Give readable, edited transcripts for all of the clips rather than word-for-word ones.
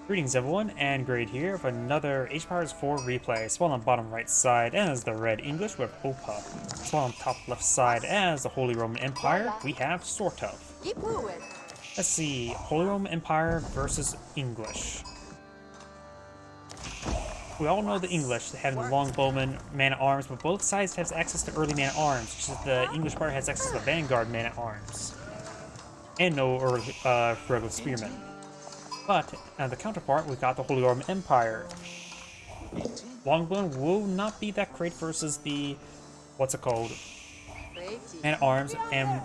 Greetings everyone, and Grade here for another Age of Empires 4 replay. Spawn on bottom right side as the Red English with OPA. Spawn on top left side as the Holy Roman Empire, we have SortOf. Let's see, Holy Roman Empire versus English. We all know the English, having the longbowmen, man-at-arms, but both sides have access to early man-at-arms, just as the English part has access to the vanguard man-at-arms. And no early, regular spearmen. But, the counterpart, we got the Holy Roman Empire. Longbowmen will not be that great versus the, man-at-arms and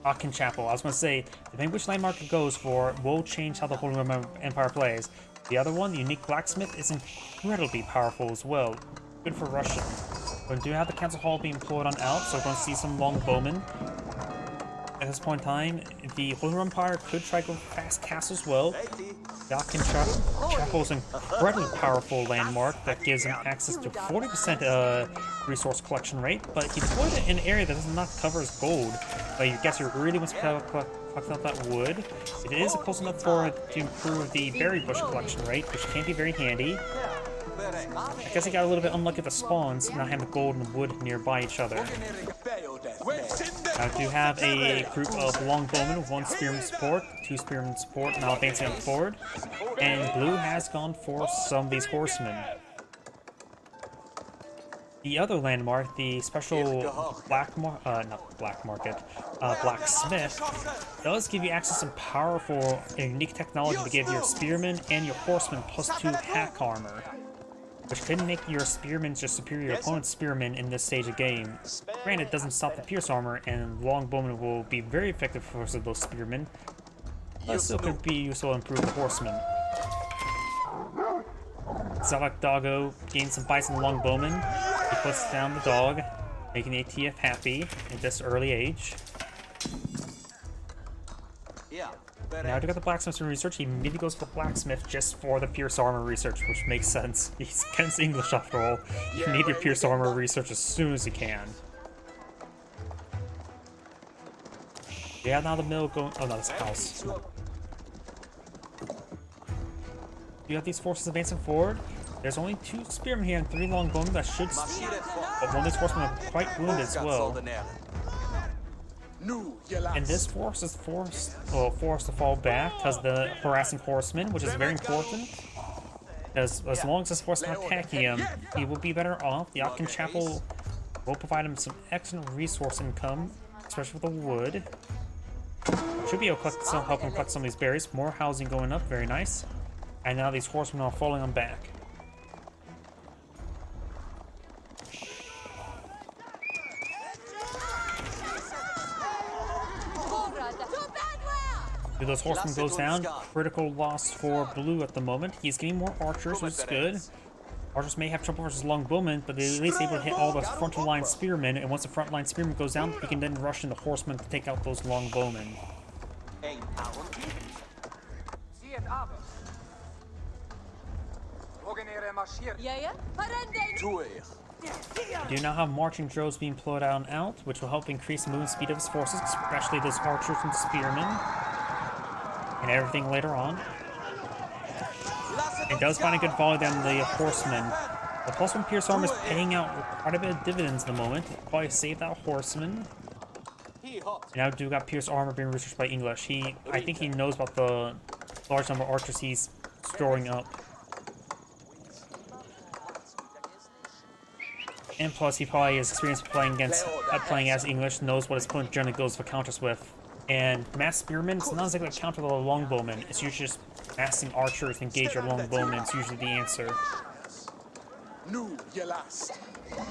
Aachen Chapel. I was going to say, depending which landmark it goes for, will change how the Holy Roman Empire plays. The other one, the unique blacksmith, is incredibly powerful as well. Good for Russia. We do have the council hall being employed on out, so we're going to see some longbowmen. At this point in time, the Holy Roman Empire could try to go fast cast as well. The Aachen Chapel is an incredibly powerful landmark that gives him access to 40% resource collection rate, but he deployed it in an area that does not cover his gold. But you guess you really want to collect out that wood. It is close enough to improve the berry bush collection rate, which can be very handy. I guess he got a little bit unlucky with the spawns, not having the gold and wood nearby each other. I do have a group of longbowmen, 1 spearman support, 2 spearman support, now advancing on forward, and blue has gone for some of these horsemen. The other landmark, the special blacksmith, does give you access to some powerful and unique technology to give your spearmen and your horsemen +2 hack armor, which could make your spearmen just superior your opponent's spearmen in this stage of game. Granted, it doesn't stop the pierce armor, and longbowmen will be very effective versus those spearmen, but still could be useful to improve the horsemen. Zalak Doggo gains some bites on the longbowman. He puts down the dog, making the ATF happy at this early age. Now to get the blacksmith research, he immediately goes for blacksmith just for the pierce armor research, which makes sense. He's against English after all. You need your pierce armor research as soon as you can. Yeah, now the mill going. Oh no, that's a house. You got these forces advancing forward. There's only 2 spearmen here and 3 longbowmen that should spear, but one of these horsemen are quite wounded as well. And this force is forced to fall back because the harassing horseman, which is very important. As long as this horseman is attacking him, he will be better off. The Aachen Chapel will provide him some excellent resource income, especially with the wood. Should be able to help him collect some of these berries. More housing going up, very nice. And now these horsemen are falling on back. Those horsemen goes down. Critical loss for blue at the moment. He's getting more archers, which is good. Archers may have trouble versus longbowmen, but they're at least able to hit all the frontal line spearmen, and once the front line spearman goes down, he can then rush in the horsemen to take out those longbowmen. We do now have marching droves being pulled out, which will help increase the movement speed of his forces, especially those archers and spearmen, and everything later on. It does find a good volley down the horsemen. The +1 pierce armor is paying out quite a bit of dividends at the moment. Probably save that horseman. And now do got pierce armor being researched by English. I think he knows about the large number of archers he's storing up. And plus, he probably has experience playing as English, knows what his opponent generally goes for counters with. And mass spearmen, it's not exactly a counter to the longbowmen. It's usually just massing archers to engage your longbowmen. It's usually the answer.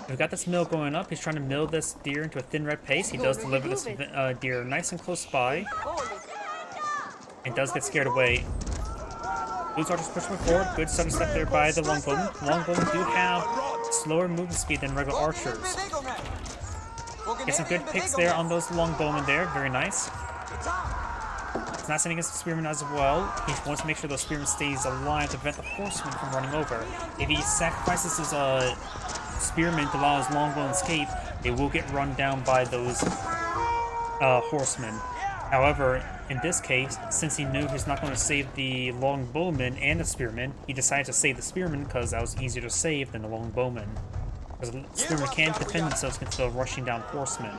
We've got this mill going up. He's trying to mill this deer into a thin red paste. He does deliver this deer nice and close by. And does get scared away. Blue's archers push him forward. Good sudden step there by the longbowmen. Longbowmen do have slower movement speed than regular archers. Get some good picks there on those longbowmen there. Very nice. He's not sending his spearmen as well. He wants to make sure those spearmen stays alive to prevent the horsemen from running over. If he sacrifices his spearmen to allow his longbowmen to escape, they will get run down by those horsemen. However, in this case, since he knew he's not going to save the longbowman and the spearman, he decided to save the spearman because that was easier to save than the longbowman. Because the spearmen can defend themselves against the rushing down horsemen.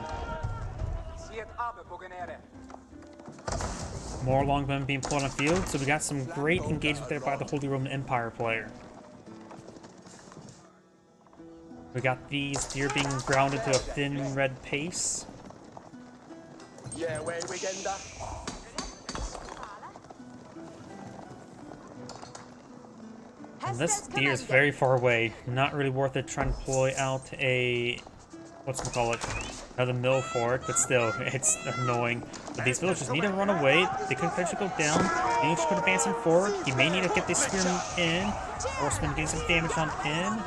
More longbow being pulled on the field, so we got some great engagement there by the Holy Roman Empire player. We got these deer being ground into a thin red paste. And this deer is very far away. Not really worth it trying to deploy out a... what's we call it? Another mill for it, but still, it's annoying. But these villagers need to run away. They could potentially go down. The English could advance him forward. He may need to get this spearman in. Horseman doing some damage on in.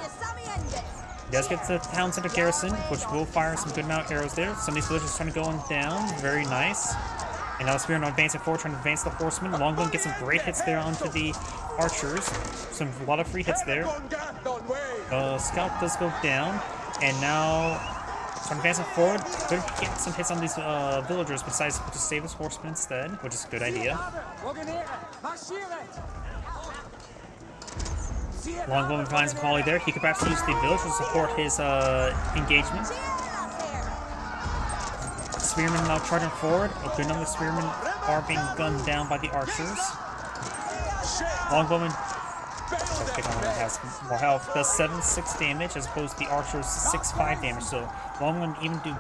He does get to the town center garrison, which will fire some good amount of arrows there. Some of these villagers trying to go on down. Very nice. And now the spearman advancing forward, trying to advance the horseman. Longbow gets some great hits there onto the archers. A lot of free hits there. Scout does go down. And now... so advancing forward, could get some hits on these villagers, but decides to save his horsemen instead, which is a good idea. Longbowman finds a volley there. He could perhaps use the villagers to support his engagement. Spearmen now charging forward. A good number of spearmen are being gunned down by the archers. Longbowman has more health, does 7-6 damage as opposed to the archer's 6-5 damage, so Longbow even do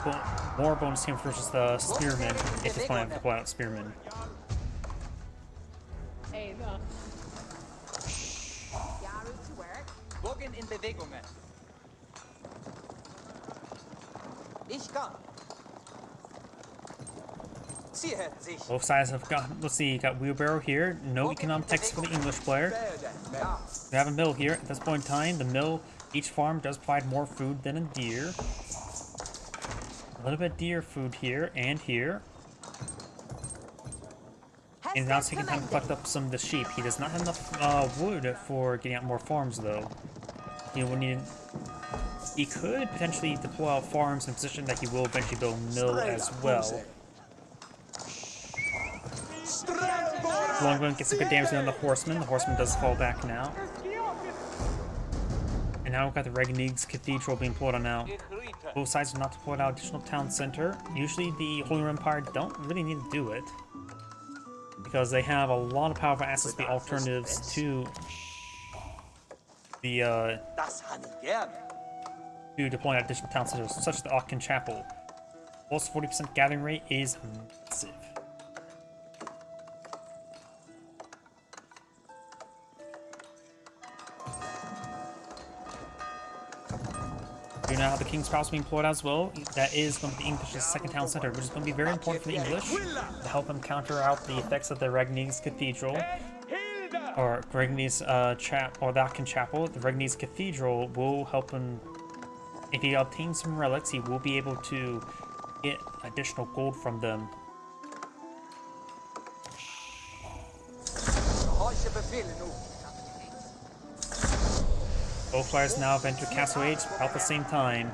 more bonus damage versus the spearman if it's planning to deploy out spearman. Both sides have got, let's see, you got wheelbarrow here, no economic text for the English player. We have a mill here. At this point in time, the mill, each farm does provide more food than a deer. A little bit of deer food here and here. And now it's taking time to collect up some of the sheep. He does not have enough wood for getting out more farms, though. He will need... he could potentially deploy out farms in a position that he will eventually build a mill as well. Longbow gets some good damage on the horseman. The horseman does fall back now. And now we've got the Regnig's Cathedral being pulled on now. Both sides do not deploy out additional town center. Usually the Holy Roman Empire don't really need to do it, because they have a lot of powerful assets, the alternatives to the to deploying out additional town centers, such as the Aachen Chapel. Also 40% gathering rate is massive. You know how the King's Palace being employed as well. That is going to be the English's second town center, which is going to be very important for the English to help them counter out the effects of the Regnig's Cathedral, or Regnig's or the Aachen Chapel. The Regnig's Cathedral will help him. If he obtains some relics, he will be able to get additional gold from them. Both players now have entered Castle Age about the same time.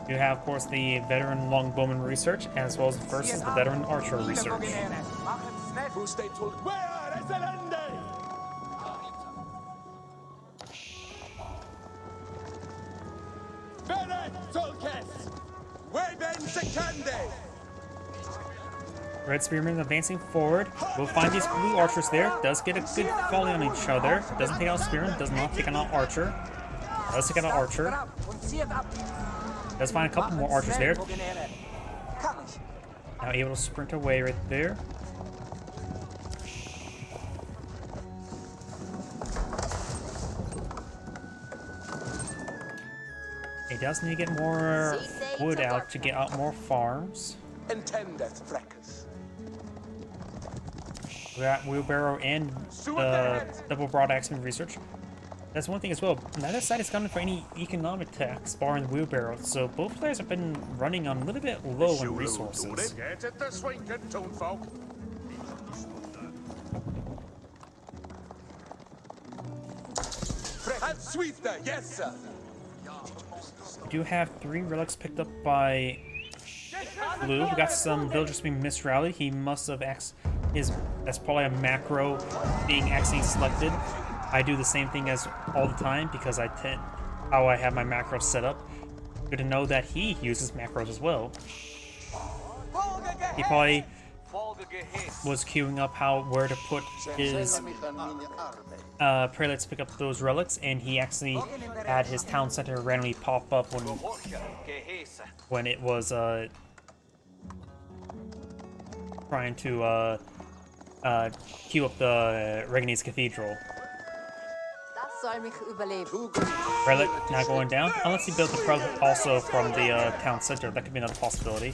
You have, of course, the veteran longbowman research, as well as versus the veteran archer research. Red Spearman advancing forward. We'll find these blue archers there. Does get a good volley on each other. Doesn't take out Spearman. Does not take out Archer. Does take out Archer. Does find a couple more archers there. Now able to sprint away right there. He does need to get more wood out to get out more farms. We got wheelbarrow and double broadaxe research. That's one thing as well. Neither side is coming for any economic tax, barring the wheelbarrow. So both players have been running on a little bit low in resources. We do have 3 relics picked up by blue. We got some villagers being misrouted. He must have that's probably a macro being accidentally selected. I do the same thing as all the time because how I have my macros set up. Good to know that he uses macros as well. He probably was queuing up where to put his prelates to pick up those relics, and he actually had his town center randomly pop up when it was trying to queue up the Reganese Cathedral. Prelate not going down, unless he built the prelate also from the town center. That could be another possibility.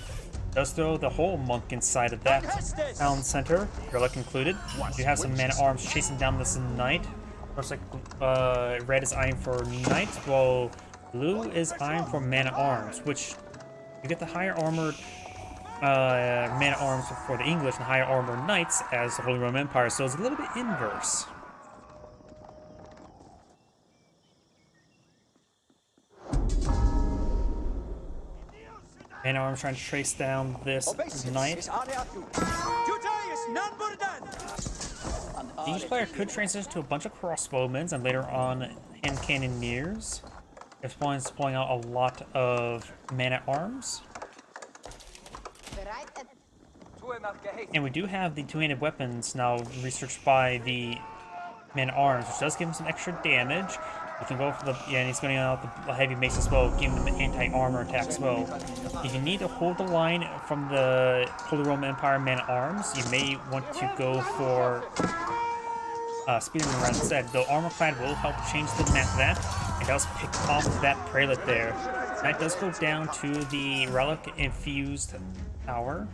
Does throw the whole monk inside of that town center, relic included. You have some man-at-arms chasing down this knight. Looks like red is eyeing for knight, while blue is eyeing for man-at-arms, which you get the higher armored man-at-arms for the English and higher armored knights as the Holy Roman Empire, so it's a little bit inverse. Man-at-arms trying to trace down this knight. The English player could transition to a bunch of crossbowmen and later on hand cannoneers. If one's pulling out a lot of man-at-arms. And we do have the two-handed weapons now researched by the man-at-arms, which does give him some extra damage. You can go for and he's going out the heavy mace as well, giving him anti-armor attack as well. If you need to hold the line from the Holy Roman Empire man-at-arms, you may want to go for Spearman round instead. Though armor clad will help change the map of that. It does pick off that prelate there. That does go down to the relic infused tower.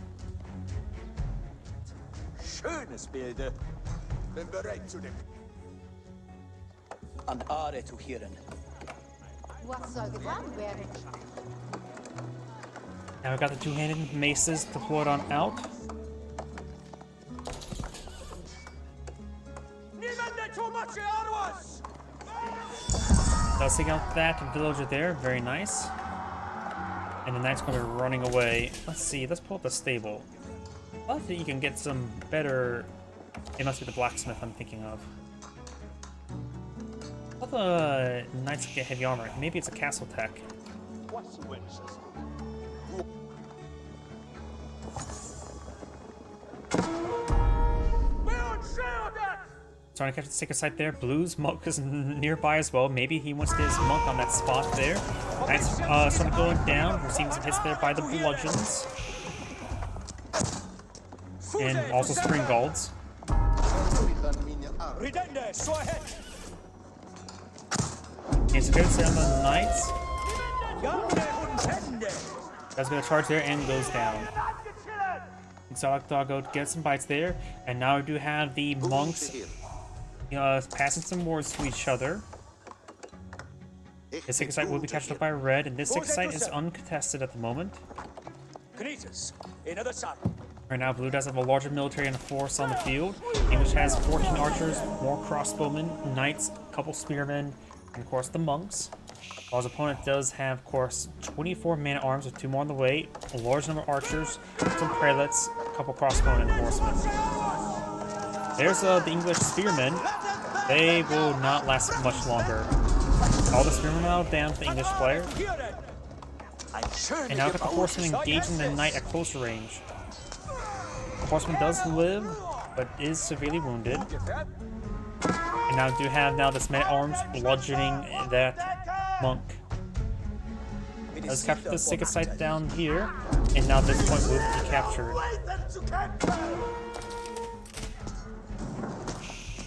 Schönes Bilde. Bin bereit zu dem. An Are zu hören. Was soll getan werden? Now we've got the two-handed maces deployed on out. Does take out that villager there, very nice. And the knight's going to be running away. Let's see, let's pull up the stable. I think you can get some better. It must be the blacksmith I'm thinking of. All the knights get heavy armor. Maybe it's a castle tech. Trying to catch the sacred site there. Blue's monk is nearby as well. Maybe he wants his monk on that spot there. Knight's sort of going down. We're seeing some hits there by the bludgeons. And also spring galds. He's a good set on the knights. That's gonna charge there and goes down. Exotic Doggo gets some bites there, and now we do have the monks passing some words to each other. The sacred site will be captured up by red, and this sacred site is uncontested at the moment. Right now, blue does have a larger military and a force on the field. English has 14 archers, more crossbowmen, knights, a couple spearmen, and of course the monks. While his opponent does have, of course, 24 man-at-arms with 2 more on the way, a large number of archers, some prelates, a couple crossbowmen, and horsemen. There's the English spearmen. They will not last much longer. All the spearmen are now down to the English player. And now got the horseman engaging the knight at closer range. The horseman does live, but is severely wounded. And now do have this man-at-arms bludgeoning that monk. Let's capture the sacred site down here, and now this point will be captured.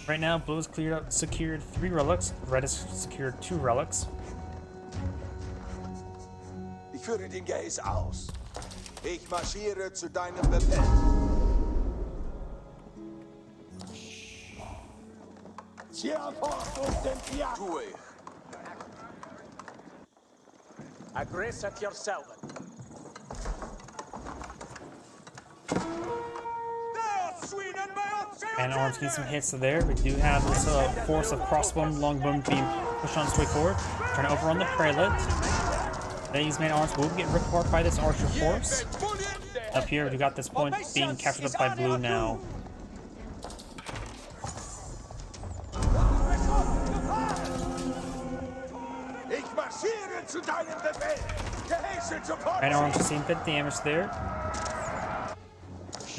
Right now, blue has secured 3 relics, red has secured 2 relics. Ich führe den Geist aus. Ich marschiere zu deinem Befehl. Tue ich. Aggress yourself. And arms need some hits there. We do have this force of crossbowmen, longbowmen being pushed on its way forward. Trying to overrun the prelate. These man-at-arms will get ripped apart by this archer force. Up here, we got this point being captured up by blue now. Ich marschiere zu deinem Befehl. Geheißen sofort. And orange has seen a bit of damage there.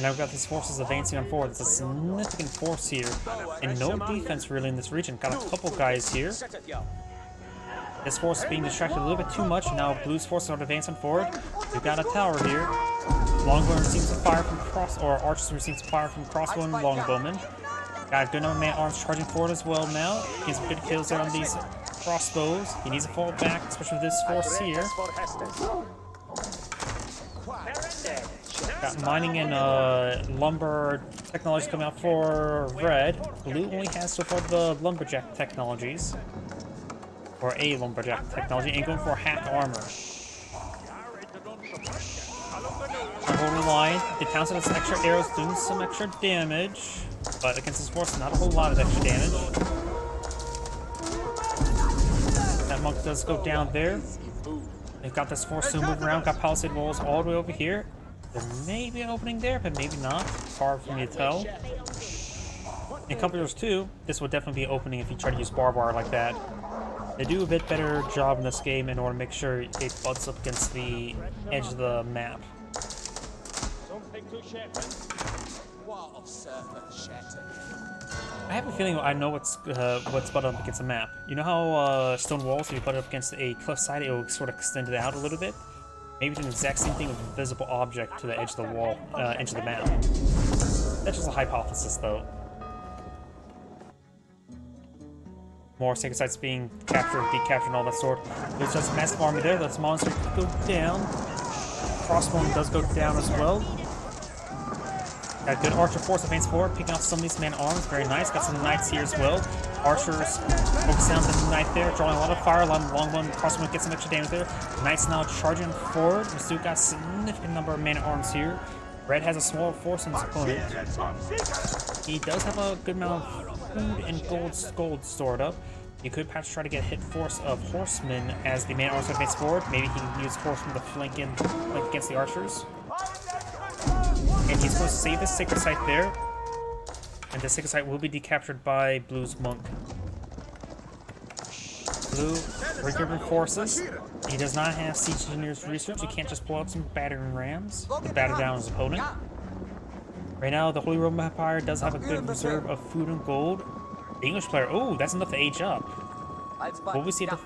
Now we've got these forces advancing on forward. It's a significant force here. And no defense really in this region. Got a couple guys here. This force is being distracted a little bit too much. Now blue's forces are advancing forward. We've got a tower here. Longbowman receives a fire from archers receives fire from crossbow and longbowmen. Got a good number of man-arms charging forward as well now. Getting some good kills there on these crossbows. He needs to fall back, especially with this force here. Got mining and lumber technologies coming out for red. Blue only has so far the lumberjack technologies. Or a lumberjack technology, and going for hack armor. Holding the line. The Townsend has extra arrows doing some extra damage. But against this force, not a whole lot of extra damage. That monk does go down there. They've got this force to move around, got palisade walls all the way over here. There may be an opening there, but maybe not. It's hard for me to tell. In Compassers 2, this would definitely be an opening if you try to use barbed wire like that. They do a bit better job in this game in order to make sure it butts up against the edge of the map. I have a feeling I know what's butted up against the map. You know how stone walls, if you put it up against a cliffside, it will sort of extend it out a little bit? Maybe do the exact same thing with a visible object to the edge of the wall, edge of the map. That's just a hypothesis, though. More sacred sites being captured, decaptured, and all that sort. There's just a massive army there. This monster could go down. Crossbowman does go down as well. Got a good archer force advance forward, picking off some of these man-arms. Very nice. Got some knights here as well. Archers focus down the knight there, drawing a lot of fire. A lot of longbowman, crossbowman gets some extra damage there. Knights now charging forward. We still got a significant number of man-arms here. Red has a small force in his opponent. He does have a good amount of food and gold stored up. You could perhaps try to get a hit force of horsemen as the man-arms advance forward. Maybe he can use horsemen to flank against the archers. And he's going to save this sacred site there. And the sacred site will be decaptured by Blue's monk. Blue, regrouping forces. He does not have siege engineers research. You can't just pull out some battering rams to batter down his opponent. Right now, the Holy Roman Empire does have a good reserve of food and gold. The English player, oh, that's enough to age up. Will we see the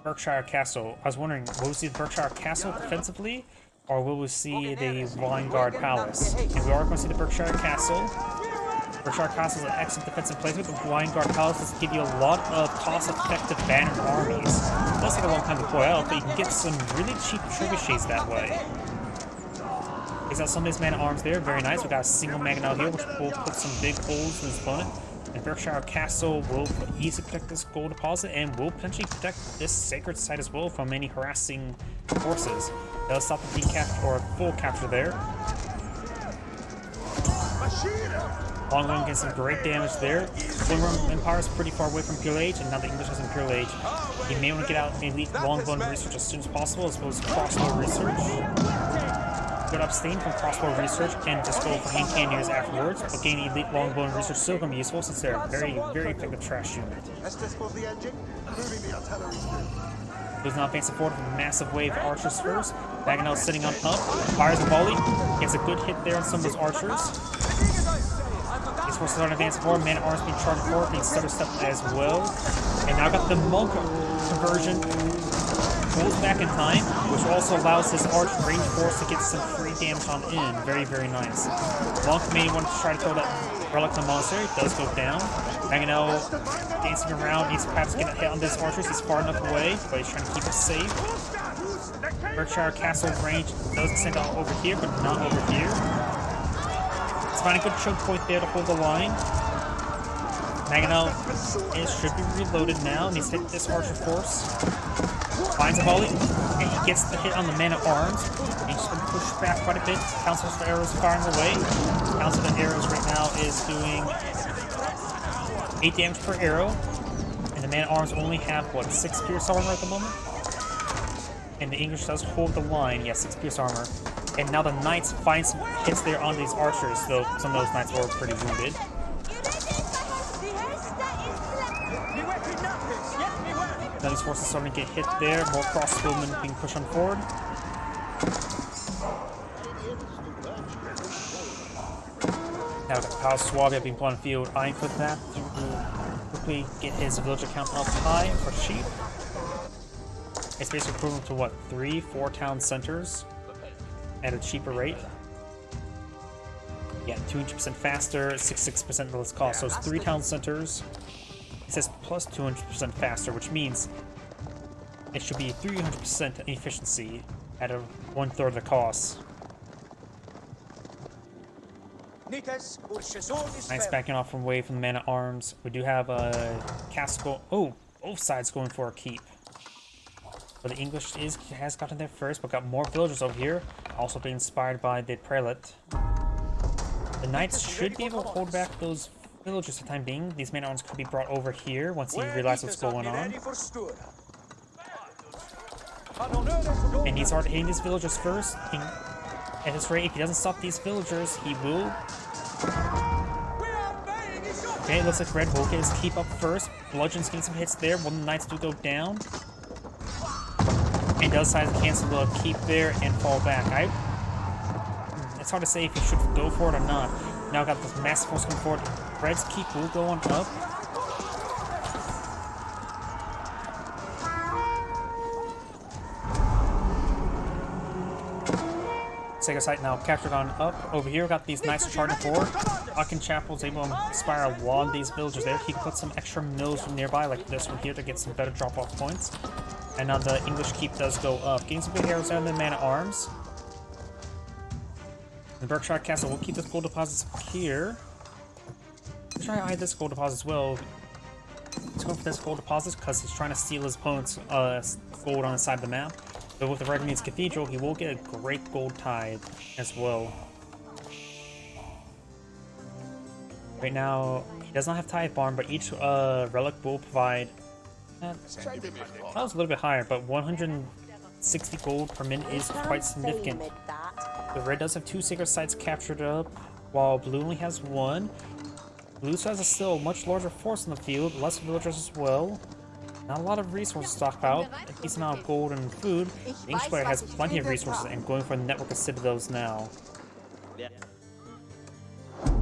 Berkshire Castle? I was wondering, will we see the Berkshire Castle defensively? Or will we see the Vanguard Palace? And we are going to see the Berkshire Castle. Berkshire Castle is an excellent defensive placement. The Vanguard Palace does give you a lot of cost-effective banner armies. It does take a long time to deploy out, but you can get some really cheap trebuchets that way. He's got some of his man-at-arms there. Very nice. We got a single Magnol here, which will put some big holes in his opponent. And Berkshire Castle will easily protect this gold deposit and will potentially protect this sacred site as well from any harassing forces. That'll stop the decap or full capture there. Longbowman gets some great damage there. Holy Roman Empire is pretty far away from Pure Age, and now the English has Imperial Age. You may want to get out elite longbowman research as soon as possible, as well as crossbow research. Could abstain from crossbow research and just go for hand cannons afterwards, but gaining elite longbowman research is still going to be useful since they're a very, very effective trash unit. Who's now advancing forward with a massive wave of archers first. Magnol sitting on top, fires a volley, gets a good hit there on some of those archers. These forces are advancing forward, man-at-arms being charged forward, being stutter-stepped as well. And now got the monk conversion. Goes back in time, which also allows his arch range force to get some free damage on in. Very, very nice. Monk may want to try to throw that relic on the monastery. It does go down. Magnol dancing around, needs to perhaps get a hit on this archers. He's far enough away, but he's trying to keep it safe. Berkshire Castle range does extend out over here, but not over here. Let's find a good choke point there to hold the line. Magnol should be reloaded now. Needs to hit this archer force. Finds a volley, and he gets the hit on the man-at-arms. He's just going to push back quite a bit. Council of Arrows firing away. Council of Arrows right now is doing 8 damage per arrow. And the man-at-arms only have, what, 6 pierce armor at the moment? And the English does hold the line. Yeah, 6 pierce armor. And now the knights find some hits there on these archers, though some of those knights were pretty wounded. Now these forces starting to get hit there. More crossbowmen being pushed on forward. Now the Pal Swabia being put on the field, eyeing for that to quickly get his villager count up high for cheap. It's basically equivalent to what, 3-4 town centers at a cheaper rate. Yeah, 200% faster, 66% less cost. So it's 3 town centers. It says plus 200% faster, which means it should be 300% efficiency at a 1/3 of the cost. Nice backing off away from the man at arms. We do have a castle. Oh, both sides going for a keep. But the English has gotten there first, but got more villagers over here. Also being inspired by the prelate. The knights should be able to hold back those villagers for the time being. These men at arms could be brought over here once he realizes what's going on. And he started hitting these villagers first. At this rate, if he doesn't stop these villagers, he will. Okay, it looks like Red will get his keep up first. Bludgeon's getting some hits there. One of the knights do go down. And does decide to cancel the keep there and fall back. It's hard to say if he should go for it or not. Now got this massive force coming forward. Red's keep will go on up. Sacred site now captured on up. Over here, we got these knights charging forward. Chapel's able to inspire a lot of these villagers there. He can put some extra mills from nearby, like this one here, to get some better drop-off points. And now the English keep does go up. Getting some big arrows down the man at arms. The Berkshire Castle will keep this gold deposit secure. Let's try to hide this gold deposit as well. He's going for this gold deposit because he's trying to steal his opponent's gold on the side of the map. But with the Red Means Cathedral, he will get a great gold tithe as well. Right now, he does not have tithe barn, but each relic will provide. That was a little bit higher, but 160 gold per minute is quite significant. The Red does have 2 sacred sites captured up, while Blue only has 1. Blue has still a much larger force in the field, less villagers as well. Not a lot of resources stocked out, a decent amount of gold and food. The English player has plenty of resources and going for the network of citadels now.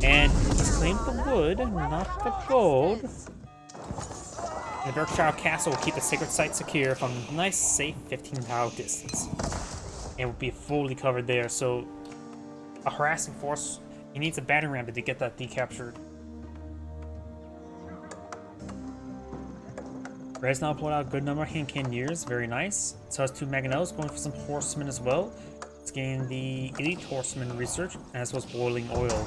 And just claim the wood, not the gold. The Berkshire Castle will keep the sacred site secure from a nice, safe 15 tile distance. And will be fully covered there, so a harassing force, he needs a battering ram to get that decaptured. Red's now pulled out a good number of hand cannoneers, very nice. So has 2 Mangonels going for some horsemen as well. It's getting the elite horseman research, as well as boiling oil.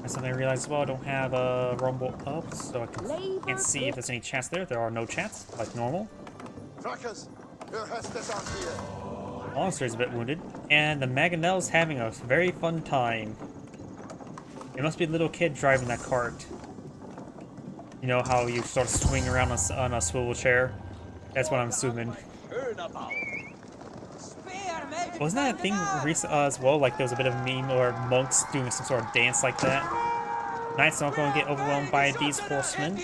That's something I realized as well. I don't have a rumble up, so I can't see if there's any chats there. There are no chats, like normal. Monster is a bit wounded, and the Mangonel's having a very fun time. It must be a little kid driving that cart. You know how you sort of swing around on a swivel chair? That's what I'm assuming. Wasn't that a thing as well? Like there was a bit of a meme or monks doing some sort of dance like that? Knights not going to get overwhelmed by these horsemen.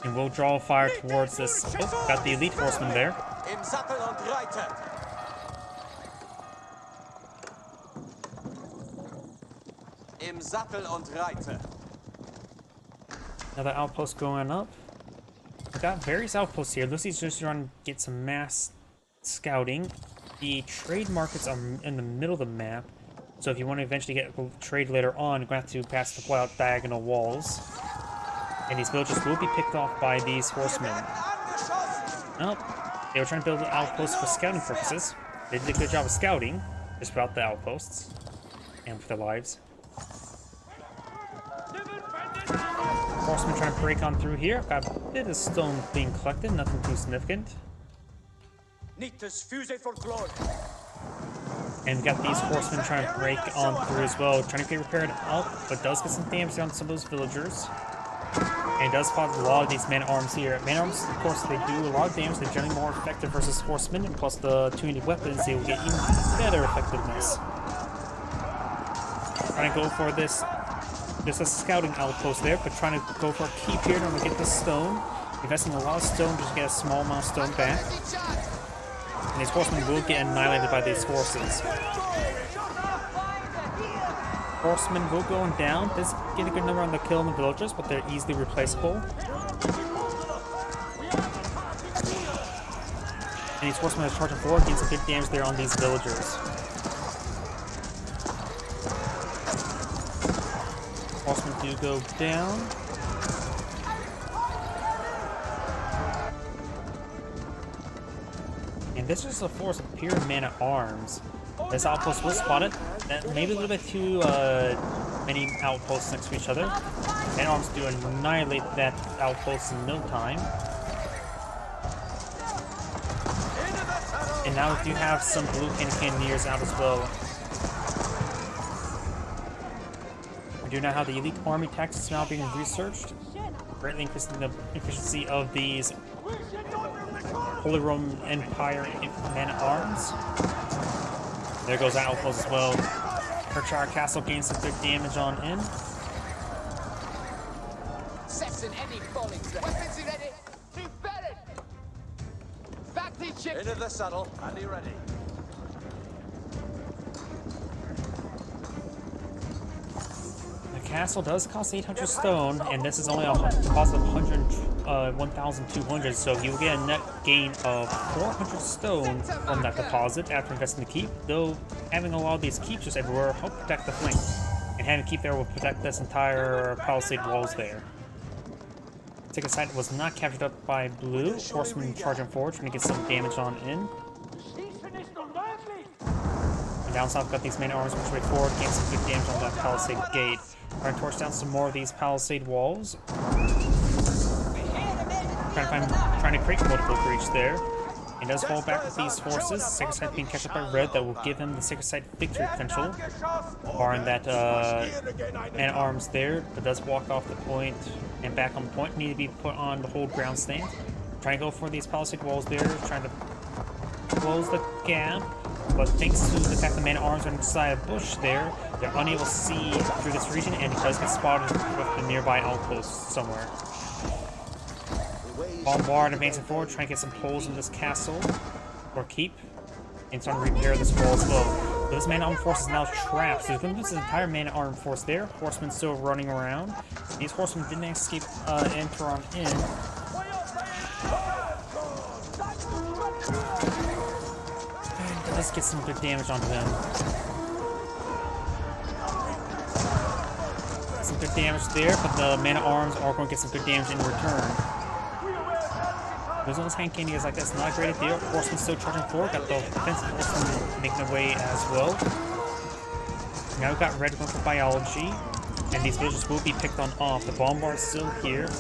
And we'll draw fire towards this. Oh, got the elite horseman there. Another outpost going up. We got various outposts here. Lucy's just trying to get some mass scouting. The trade markets are in the middle of the map, so if you want to eventually get trade later on, you're going to have to pass the out diagonal walls. And these villages will be picked off by these horsemen. Nope. They were trying to build an outpost for scouting purposes. They did a good job of scouting, just without the outposts. And for their lives. Horsemen trying to break on through here. Got a bit of stone being collected, nothing too significant. And we got these horsemen trying to break on through as well, trying to get repaired up, but does get some damage on some of those villagers. And it does cause a lot of these man-at-arms here. Man-at-arms, of course, they do a lot of damage. They're generally more effective versus horsemen, and plus the two-handed weapons, they will get even better effectiveness. Trying to go for this. There's a scouting outpost there, but trying to go for a keep here in order to get the stone. Investing a lot of stone just to get a small amount of stone back. And these horsemen will get annihilated by these horses. Horsemen will go down. This get a good number on the kill in the villagers, but they're easily replaceable. And these horsemen are charging forward, getting some good damage there on these villagers. Horsemen do go down. And this is a force of pure man-at-arms. This outpost was spotted. Maybe a little bit too many outposts next to each other. Man-at-arms do annihilate that outpost in no time. And now we do have some blue cannoneers out as well. We do now have the elite army tactics now being researched, greatly increasing the efficiency of these Holy Roman Empire man-at-arms. There goes that outpost as well. Perchar Castle gains some good damage on in. Into the saddle, Andy ready. The castle does cost 800 stone, and this is only a cost of 1,200, so you will get a net gain of 400 stone from that deposit after investing the keep, though having a lot of these keeps just everywhere help protect the flank. And having a keep there will protect this entire palisade walls there. Ticket site was not captured up by blue. Horsemen charging forward, trying to get some damage on in. And down south, got these man-at-arms which way forward, getting some good damage on that palisade gate. Trying to torch down some more of these palisade walls. Trying to create multiple breach there. He does fall back with these forces. Sacred Site being catch up by red, that will give him the Sacred Site victory potential. Barring that man-at-arms there, but does walk off the point and back on the point. Need to be put on the whole ground stand. Trying to go for these palisade walls there, trying to close the gap. But thanks to the fact the man-at-arms are inside a bush there, they're unable to see through this region, and it does get spotted with the nearby outpost somewhere. Bombard advancing forward, trying to get some holes in this castle or keep, and trying to repair this wall as well. So this man-at-arm force is now trapped, so he's going to lose his entire man-at-arm force there. Horsemen still running around. These horsemen didn't escape enter on in. And let's get some good damage onto them. Some good damage there, but the man-at-arms are going to get some good damage in return. Losing those hand candies like that's not a great idea. Horsemen still charging forward. Got the defensive horsemen making their way as well. Now we've got red going for biology, and these villagers will be picked on off. The bombard's still here.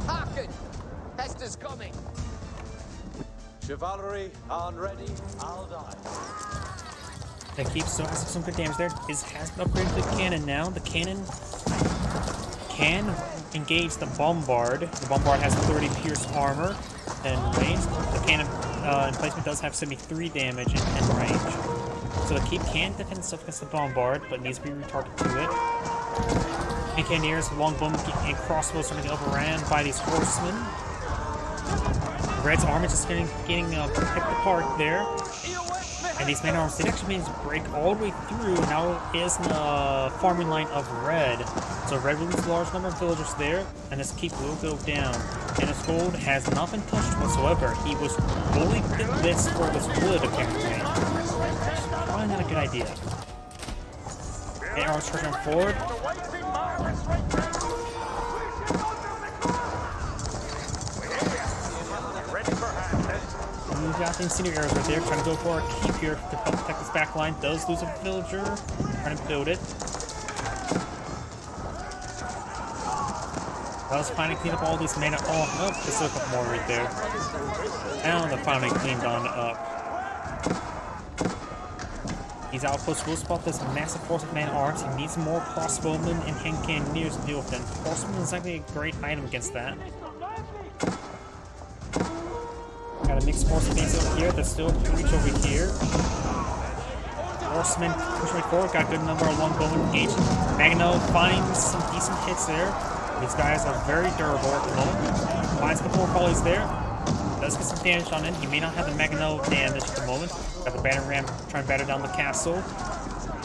Harken! Hester's coming! Chivalry on ready, I'll die. That keeps some good damage there. Has been upgraded to the cannon now. The cannon can engage the bombard. The bombard has 30 pierce armor and range. The cannon emplacement does have 73 damage and range. So the keep can defend itself against the bombard, but needs to be retargeted to it. And cannoneers, longbow and crossbows are going to be overran by these horsemen. Red's armor just getting picked apart there. And these man-at-arms did actually manage to break all the way through. Now is in the farming line of red. So red will lose a large number of villagers there, and this keep will go down. And his gold has not been touched whatsoever. He was fully blitzed for this wood apparently. Probably not a good idea. Man-at-arms charging forward. We've got the incendiary arrows right there, trying to go for a keep here to help protect this back line. Does lose a villager, trying to build it. Does finally clean up all these mana. Oh, nope, there's still a couple more right there. And they're finally cleaned on up. These outposts will spot this massive force of man-at-arms. He needs more crossbowmen and hand cannoneers to deal with them. Horsemen is actually a great item against that. Got a mixed force of things over here. There's still a breach over here. Horsemen push right forward. Got a good number of longbowmen engaged. Magno finds some decent hits there. These guys are very durable at the moment. Finds a couple more volleys there. Does get some damage on it. He may not have the Magno damage at the moment. Got the battering ram trying to batter down the castle.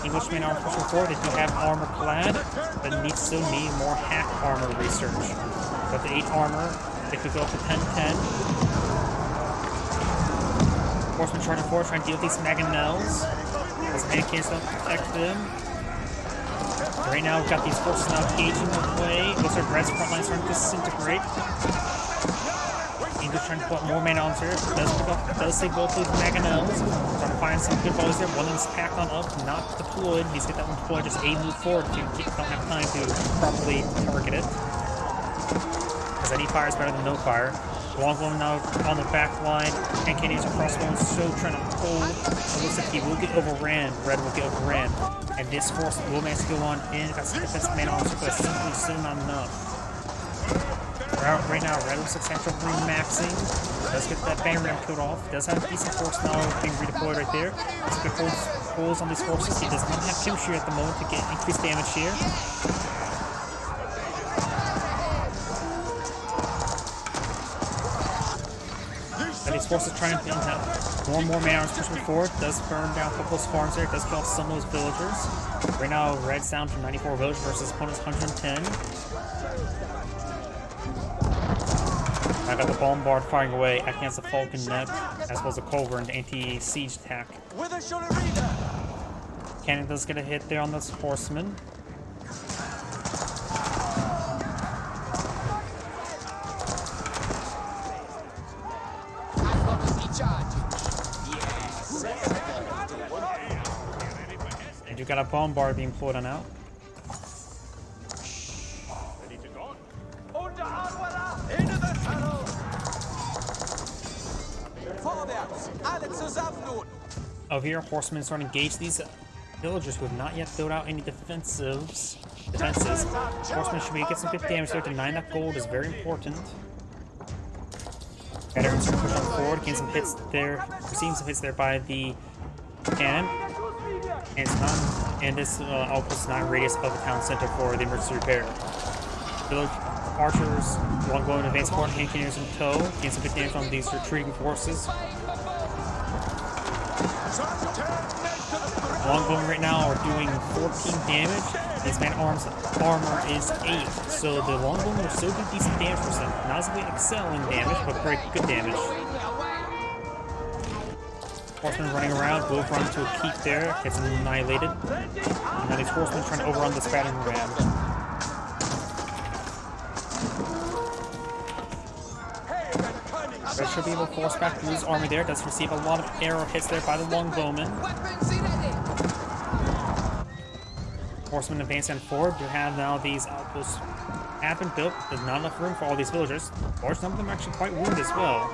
Englishman armor pushing forward. They do have armor clad, but still need more hack armor research. Got the 8 armor. They could go up to 10-10. Horseman charging forward, trying to deal with these Mangonels. As Mannequins don't protect them. Right now, we've got these forces now engaging away. Looks like Red's front line starting to disintegrate. English trying to put more mana on here. Does save both these Mangonels. Trying to find some good volleys there. One of them's packed on up, not deployed. He's got that one deployed, just a move forward if you don't have time to properly target it. Because any fire is better than no fire. Longbowman now on the back line, and Canadians are crossbowmen, so trying to hold. It looks like he will get overran. Red will get overran. And this force will manage to go on in. Got some defensive mana on, but simply still not enough. Right now, Red looks like Central maxing. Does get that battering ram killed off. Does have a decent force now being redeployed right there. Some good holes on these forces. He does not have chemistry at the moment to get increased damage here. These forces trying to have more and more mana arms pushing forward. Does burn down a couple of farms there. Does kill off some of those villagers. Right now, Red's down to 94 villagers versus opponent's 110. I got the bombard firing away against the Falcon Net, as well as the Culver and anti-siege attack. Cannon does get a hit there on this horseman. And you got a bombard being employed on out. Over here, horsemen starting to engage these villagers who have not yet built out any defenses. Horsemen should be get some good damage there to 9 that gold is very important. Veterans are pushing forward, getting some hits there, receiving some hits there by the cannon. And it's not, and this outpost is not a radius of the town center for the emergency repair. Village archers, longbow and advanced support, hand cannons in tow, getting some good damage on these retreating forces. Longbowmen right now are doing 14 damage. His man-at-arms armor is 8, so the longbowmen will still do decent damage for them. Not as they excel in damage, but very good damage. Horsemen running around, will run to a keep there, gets annihilated. And now these horsemen trying to overrun this battering ram. Red should be able to force back through his army there. Does receive a lot of arrow hits there by the longbowmen. Horsemen advancing forward. You have now these outposts have been built. There's not enough room for all these villagers. Large number of them are actually quite wounded as well.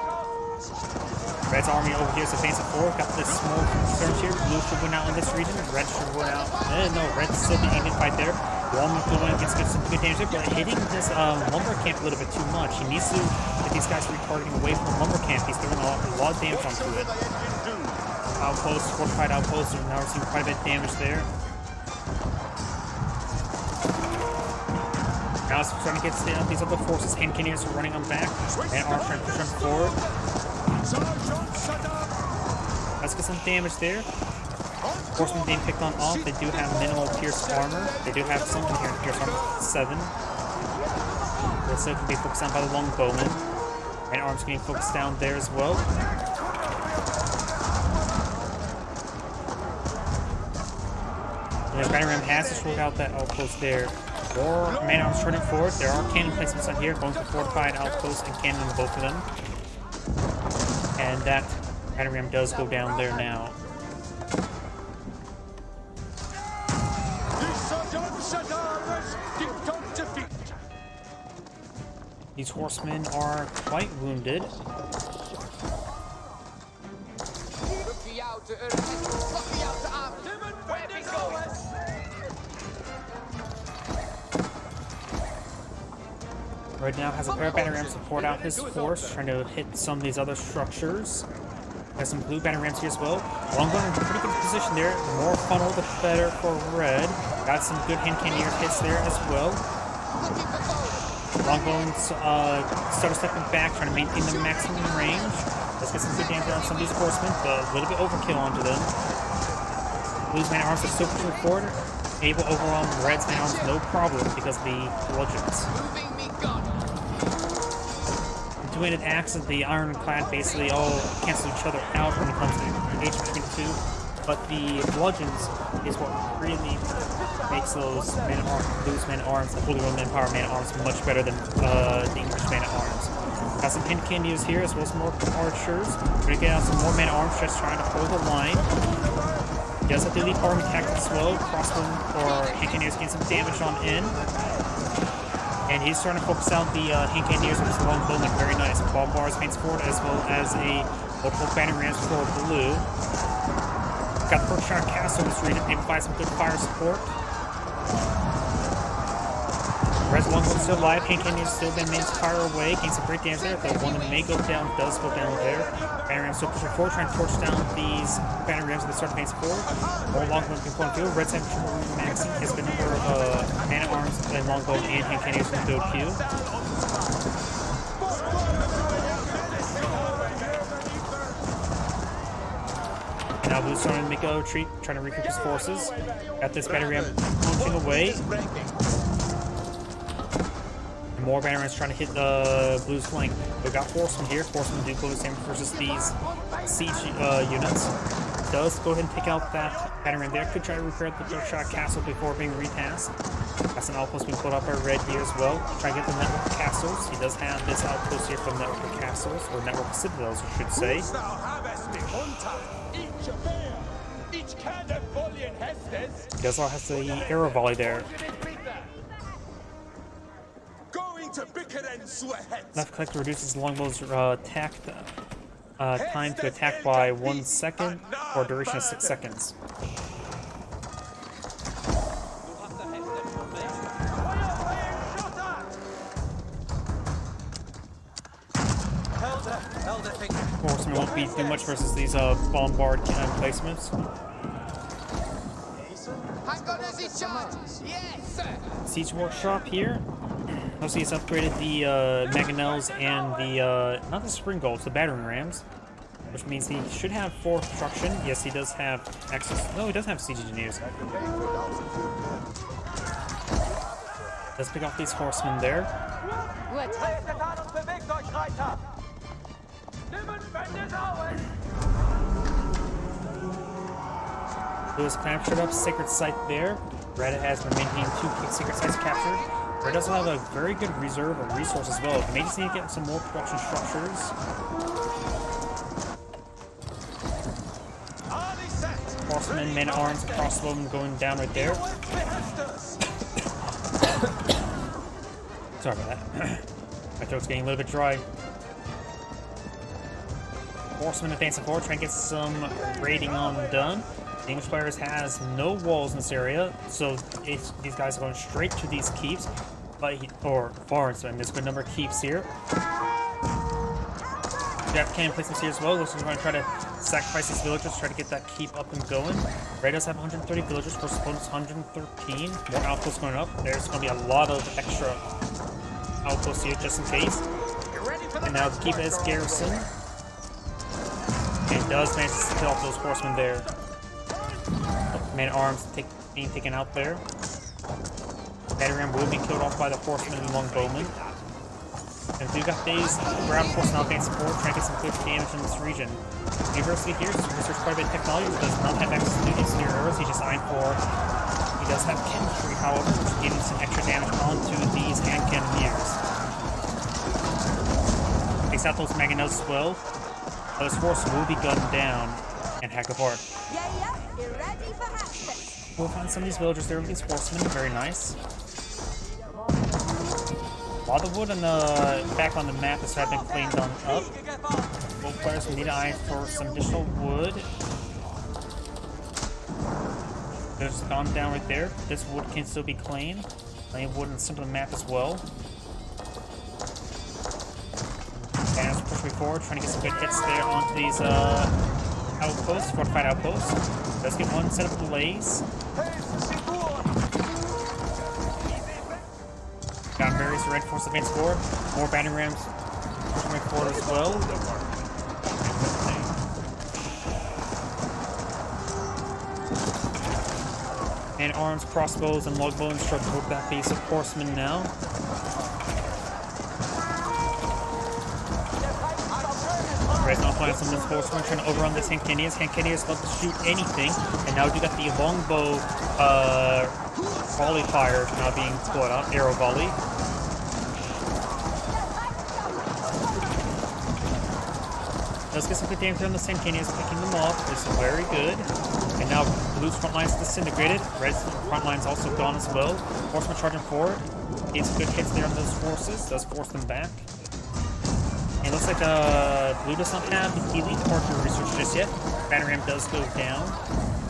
Red's army over here is advancing forward. Got this small surge here. Blue should win out in this region. Red should win out. No, Red's still being aiming fight there. Walnut going gets some good damage there, but hitting this lumber camp a little bit too much. He needs to get these guys retargeting away from the lumber camp. He's throwing a lot of damage onto it. Outposts, fortified outposts, are now receiving quite a bit of damage there. Now it's trying to get these other forces. Hand cannons are running them back, and arms trying to push them forward. Let's get some damage there. Horsemen being picked on off. They do have minimal pierce armor. They do have some inherent pierce armor, 7. They'll still can be focused on by the longbowmen. And arms getting focused down there as well. And the battering ram has to sort out that outpost there. More man arms running forward. There are cannon placements on here, going for fortified outposts and cannon on both of them. And that battering ram does go down there now. These horsemen are quite wounded. Looking out. to Floppy out to arm. Where we going? Right now has a pair of battering rams to support out his force, trying to hit some of these other structures. Has some blue battering rams here as well. Longbow in a pretty good position there. The more funnel, the better for red. Got some good hand cannoneer hits there as well. Longbow's started stepping back, trying to maintain the maximum range. Let's get some good damage on some of these horsemen, but a little bit overkill onto them. Blue's man arms are so pushing forward, able to overwhelm red's man arms no problem because of the bludgeons. Moving me gun. The two-handed axe and the ironclad basically all cancel each other out when it comes to engagement between the two, but the bludgeons is what really makes those blues man arms, the Holy Roman Empire man arms, much better than the English man arms. Got some hand cannoneers here as well as more archers. We're gonna get out some more man arms just trying to hold the line. He does have the elite army tactics as well. Crossbow or hand cannoneers gain some damage on in. And he's starting to focus out the hand cannoneers with his longbowman. Very nice. Bomb bars paints forward as well as a multiple battering rams for blue. Got the Berkshire Castle in this region, able to provide some good fire support. Red's longbowman still alive, hand cannoneers still been made to fire away, gains some great damage there. The one that may go down does go down there. Battering rams still pushing forward, trying to torch down these battering rams as they start to pace forward. More longbowman can point field. Red's having trouble maxing his good number of man arms and longbow and hand cannoneers in the build queue. Now Blue's starting to make a retreat, trying to regroup his forces. Got this battering ram punching away. And more battering rams trying to hit Blue's flank. We got Horsemen here. Horsemen do go the same versus these siege units. Does go ahead and take out that battering ram there. Could try to repair the Berkshire Castle before being retasked. That's an outpost being pulled up by Red here as well. Try to get the network of castles. He does have this outpost here from network of castles, or network of citadels, I should say. He does also have the arrow volley there. Left click reduces longbow's attack time to attack by 1 second for a duration of 6 seconds. Horsemen won't be too much versus these bombard placements. Hang on as he charges. Yes, sir. Siege workshop here. Also, he's upgraded the mangonels and the not the spring bolts, the battering rams, which means he should have fourth construction. Yes, he does have access. No, he doesn't have siege engineers. Let's pick off these horsemen there. Lewis captured up Sacred Site there. Red has been maintaining 2 Sacred Sites captured. Red does have a very good reserve of resources as well. May just need to get some more production structures. Horsemen, men at arms, crossbowmen going down right there. Sorry about that. My throat's getting a little bit dry. Horsemen advancing forward, trying to get some raiding on done. The English players has no walls in this area, so these guys are going straight to these keeps, or farms, and there's a good number of keeps here. We have cannon placements here as well. Looks like we're going to try to sacrifice these villagers, try to get that keep up and going. Red does have 130 villagers versus opponent's 113. More outposts going up. There's going to be a lot of extra outposts here just in case. And now the keep is garrison. And does manage to kill off those horsemen there. Man at arms being taken out there. Battering ram will be killed off by the horsemen and longbowmen. And we got these ground force now advanced support, trying to get some good damage in this region. University here research quite a bit of technology, but does not have access to these near arrows. He just signed for. He does have chemistry, however, which gives him some extra damage onto these hand cannoneers. Takes out those mangonels as well. Those forces will be gunned down and hacked apart. You're ready for action. We'll find some of these villagers there with these horsemen. Very nice. A lot of wood on the back on the map has been cleaned on up. Both players will need to eye for some additional wood. There's gone down right there. This wood can still be claimed. Plenty of wood in the center of the map as well. And push me forward, trying to get some good hits there onto these outposts, fortified outposts. Let's get one set up blaze. Got various red force advance forward. More battering rams pushing forward as well. And arms, crossbows, and longbow instructor with that base of horsemen now. Red's not playing some of this horsemen, trying to overrun the Tankinias. Tankinias love to shoot anything, and now we got the longbow volley fire now being pulled out, arrow volley. Let's get some good damage on the Tankinias, picking them off. This is very good. And now Blue's front line's disintegrated. Red's front line's also gone as well. Horsemen charging forward. Gets good hits there on those forces. Does force them back. And it looks like Blue does not have the elite archer research just yet. Battering ram does go down.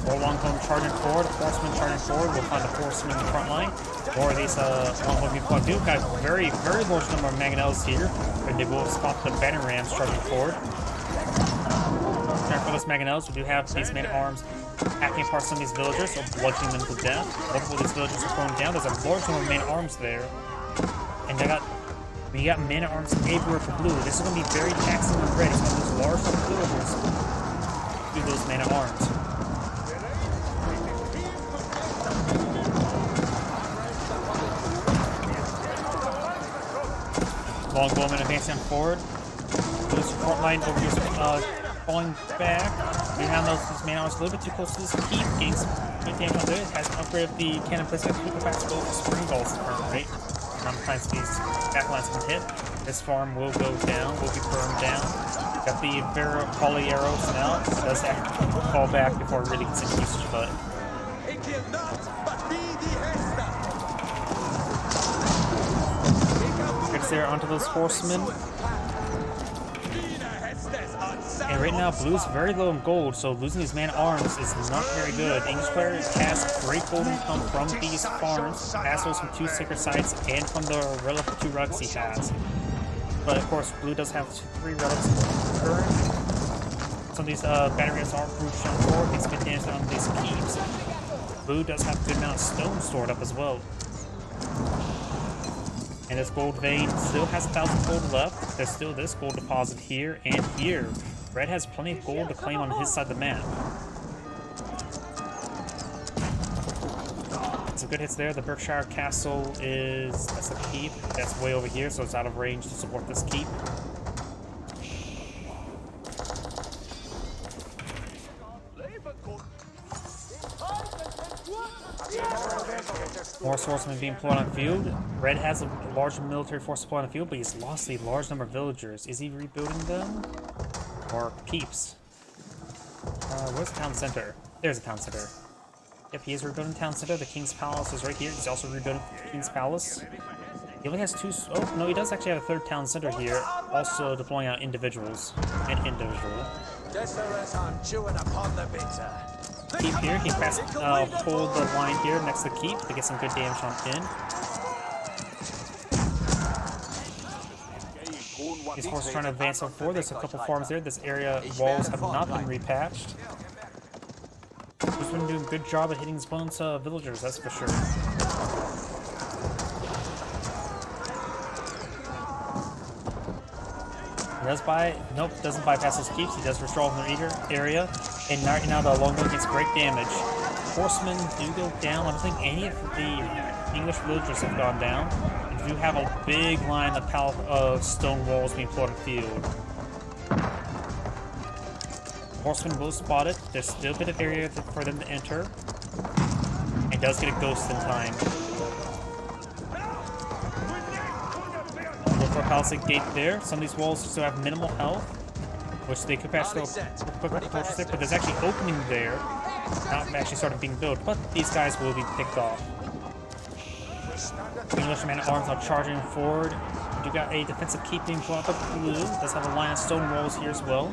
More longbow charging forward. Horsemen charging forward. We'll find the horsemen in the front line. More of these longbow being plugged in. We've got a very, very large number of mangonels here. And they will spot the battering rams charging forward. For those mangonels, we do have these men-at-arms hacking apart some of these villagers, or bludgeoning them to death. Multiple of these villagers are thrown down. There's a large number of men-at-arms there. And we got men-at-arms everywhere for Blue. This is going to be very taxing on Red. He's going to lose large number of villagers to those men-at-arms. Longbowmen advancing forward. Blue's front line over here falling back. We have those man-at-arms a little bit too close to this keep. Getting some good damage on there. It has an upgrade of the cannon placement. People back to go for spring balls at current rate. Around the times these backlines can hit. This farm will go down, will be burned down. Got the volley arrows now. It does have to fall back before it really gets into usage, but gets there onto those horsemen. And right now, Blue's very low in gold, so losing his man-at-arms is not very good. The English player has great gold income from these farms, as well as from 2 sacred sites and from the relic 2 relics he has. But of course, Blue does have 3 relics current. Some of these battery rams aren't proof on forward, gets good damage on these keeps. Blue does have a good amount of stone stored up as well. And this gold vein still has 1,000 gold left. There's still this gold deposit here and here. Red has plenty of gold to claim on his side of the map. Some good hits there. The Berkshire Castle that's a keep. That's way over here, so it's out of range to support this keep. More swordsmen being pulled on field. Red has a large military force deployed on the field, but he's lost a large number of villagers. Is he rebuilding them? Or keeps? Where's the town center? There's a town center. Yep, he is rebuilding town center. The King's Palace is right here. He's also rebuilding the King's Palace. He only has 2... Oh, no, he does actually have a 3rd town center here. Also deploying out individuals. An individual. Keep here. He can hold the line here next to the keep to get some good damage on in. These forces trying to advance up forward. There's a couple farms there. This area walls have not been repatched. He's been doing a good job at hitting his opponent's villagers, that's for sure. He does doesn't bypass his keeps. He does withdraw from the area. And now the longbow gets great damage. Horsemen do go down. I don't think any of the English villagers have gone down. We do have a big line of stone walls being put on the field. Horsemen will spot it. There's still a bit of area for them to enter. It does get a ghost in time. Look for a palisade gate there. Some of these walls still have minimal health, which they could pass through quick approaches there, but there's actually opening there. Not actually started being built, but these guys will be picked off. English man-at-arms are charging forward. You got a defensive keep being pulled up with Blue. Does have a line of stone walls here as well.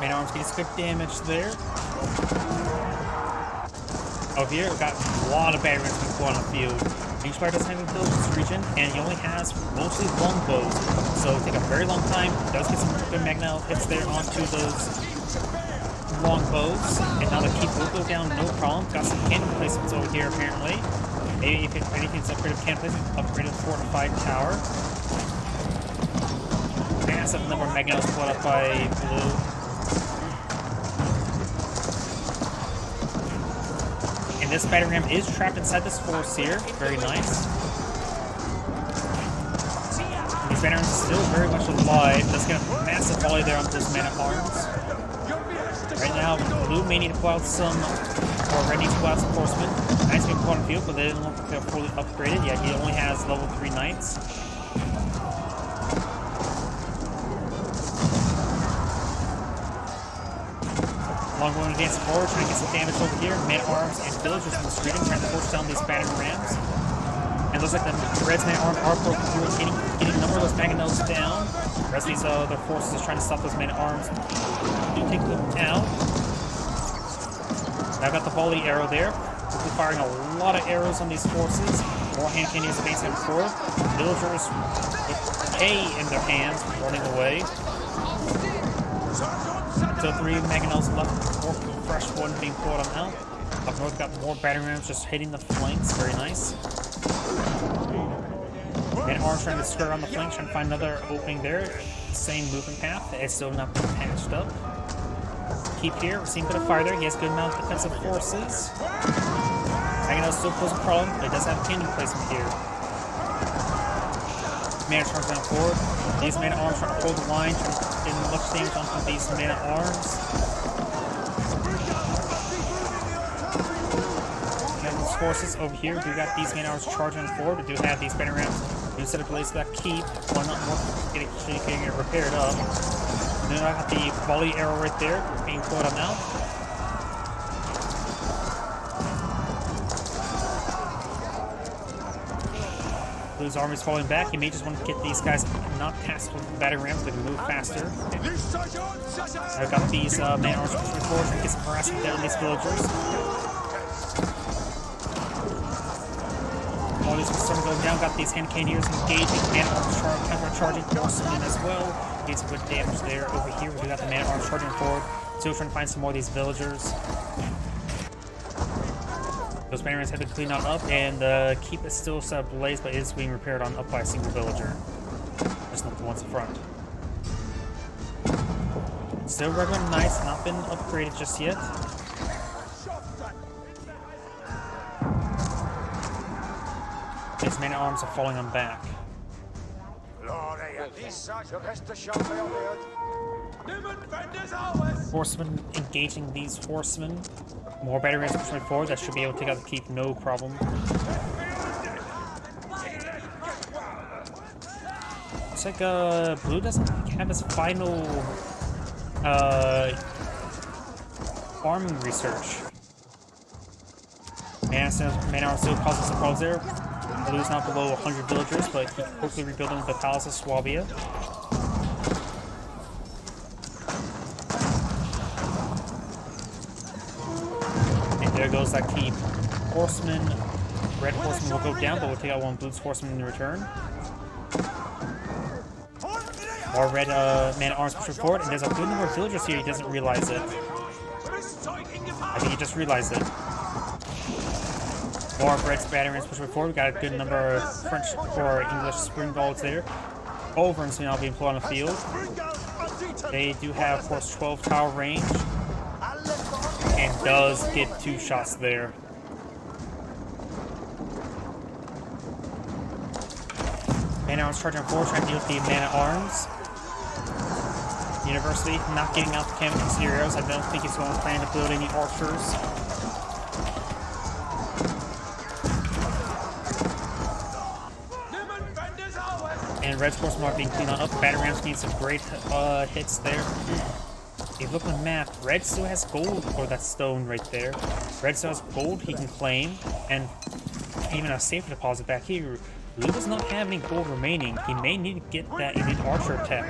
Man arms gets good damage there. Over here, we've got a lot of battery rams being put on the field. Rangefighter doesn't have any builds in this region, and he only has mostly longbows, so it'll take a very long time. He does get some good magnet hits there onto those longbows, and now the keep will go down no problem. Got some cannon placements over here apparently. Maybe if anything's upgraded cannon placement, upgraded fortified tower. Massive number of magnetos put up by blue. And this battery ram is trapped inside this force here. Very nice. These battery rams are still very much alive. Does get a massive volley there on those man-at-arms. Right now, blue may need to pull out some, or red needs to pull out some horsemen. Knights being put on the field, but they don't look like they're fully upgraded. Yeah, he only has level 3 knights. Longbow advancing forward, trying to get some damage over here. Man-at-arms and villagers in the street trying to force down these battery rams. And it looks like the Red's man-at-arms are broken through, getting a number of those mangonels down. The rest of these other forces is trying to stop those man-at-arms. Do take them out. I've got the volley arrow there. We're firing a lot of arrows on these forces. More hand cannons advancing forward. Villagers with A in their hands running away. So 3 mangonels left, 4 fresh one being pulled on out. Up north, got more battery rams just hitting the flanks. Very nice. Man-at-arms trying to skirt around the flank, trying to find another opening there. Same movement path. It's still not been patched up. Keep here. We're seeing a bit of fire there. He has good amount of defensive forces. Magneto still poses a problem, but he does have cannon placement here. Man-at-arms down forward. These man-at-arms trying to hold the line, trying to get much damage onto these man-at-arms. These forces over here, we got these man-at-arms charging forward. We do have these battery rams. Instead of blades that keep, why not more getting it repaired up. And then I got the volley arrow right there being pulled on out. Blue's army's falling back. He may just want to get these guys not tasked with the battery rams, but can move faster. I've got these man-at-arms pushing forward and get some harassment down on these villagers. All these are starting to go down. Got these hand cannoneers engaging. Man-at-arms counter-charging horsemen as well. Get some good damage there. Over here, we got the man-at-arms charging forward. Still trying to find some more of these villagers. Those battery rams have been cleaned on up, and the keep is still set ablaze, but it is being repaired on up by a single villager. Just not the ones in front. Still regular knights, not been upgraded just yet. These man-at-arms are falling on back. Horsemen engaging these horsemen. More battery rams pushing forward. That should be able to take out the keep, no problem. Looks like blue doesn't have his final farming research. Man-at-arms still causing some problems there. Blue's now below 100 villagers, but he can quickly rebuild them with the Palace of Swabia. And there goes that keep. Horseman, red horseman will go down, but we'll take out one blue's horseman in return. More red man-at-arms pushing forward, and there's a good number of villagers here. He doesn't realize it. I think he just realized it. More of Red's battery rams pushing forward. We got a good number of French or English springballs there. Over and now being put on the field. They do have force 12 tower range. And does get 2 shots there. Man-at-arms charging forward, trying to deal with the man-at-arms. University not getting out the cannon exterior arrows. I don't think he's going to plan to build any archers. And Red's horsemen are being cleaned on up. Battery rams need some great hits there. If you look on the map, Red still has gold for that stone right there. Red still has gold he can claim, and even a safe deposit back here. Blue does not have any gold remaining. He may need to get that elite archer tech.